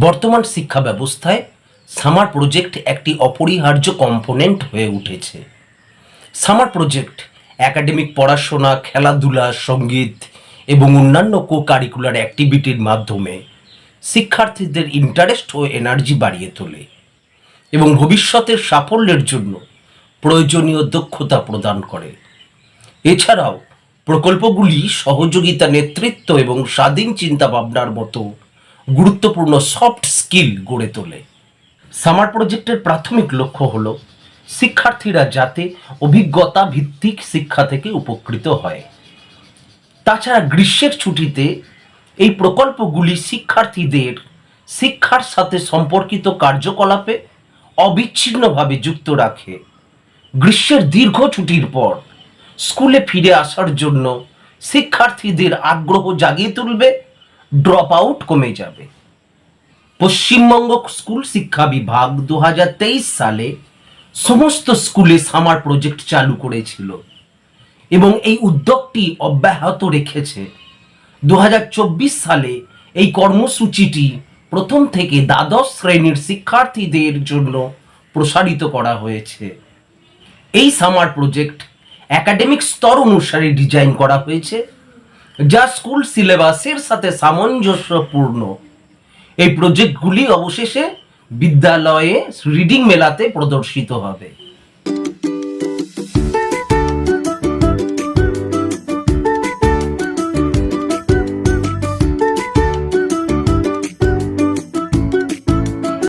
বর্তমান শিক্ষা ব্যবস্থায় সামার প্রজেক্ট একটি অপরিহার্য কম্পোনেন্ট হয়ে উঠেছে। সামার প্রজেক্ট একাডেমিক পড়াশোনা, খেলাধুলা, সঙ্গীত এবং অন্যান্য কো কারিকুলার অ্যাক্টিভিটির মাধ্যমে শিক্ষার্থীদের ইন্টারেস্ট ও এনার্জি বাড়িয়ে তোলে এবং ভবিষ্যতের সাফল্যের জন্য প্রয়োজনীয় দক্ষতা প্রদান করে। এছাড়াও প্রকল্পগুলি সহযোগিতা, নেতৃত্ব এবং স্বাধীন চিন্তাভাবনার মতো গুরুত্বপূর্ণ সফট স্কিল গড়ে তোলে। সামার প্রজেক্টের প্রাথমিক লক্ষ্য হল শিক্ষার্থীরা যাতে অভিজ্ঞতা ভিত্তিক শিক্ষা থেকে উপকৃত হয়। তাছাড়া গ্রীষ্মের ছুটিতে এই প্রকল্পগুলি শিক্ষার্থীদের শিক্ষার সাথে সম্পর্কিত কার্যকলাপে অবিচ্ছিন্নভাবে যুক্ত রাখে। গ্রীষ্মের দীর্ঘ ছুটির পর স্কুলে ফিরে আসার জন্য শিক্ষার্থীদের আগ্রহ জাগিয়ে তুলবে, ড্রপ আউট কমে যাবে। পশ্চিমবঙ্গ স্কুল শিক্ষা বিভাগ 2023 সালে সমস্ত স্কুলে সামার প্রজেক্ট চালু করেছিল এবং এই উদ্যোগটি অব্যাহত রেখেছে। 2024 সালে এই কর্মসূচিটি প্রথম থেকে দ্বাদশ শ্রেণীর শিক্ষার্থীদের জন্য প্রসারিত করা হয়েছে। এই সামার প্রজেক্ট একাডেমিক স্তর অনুসারে ডিজাইন করা হয়েছে, যা স্কুল সিলেবাসের সাথে সামঞ্জস্যপূর্ণ। এই প্রজেক্টগুলি অবশেষে বিদ্যালয়ে রিডিং মেলাতে প্রদর্শিত হবে।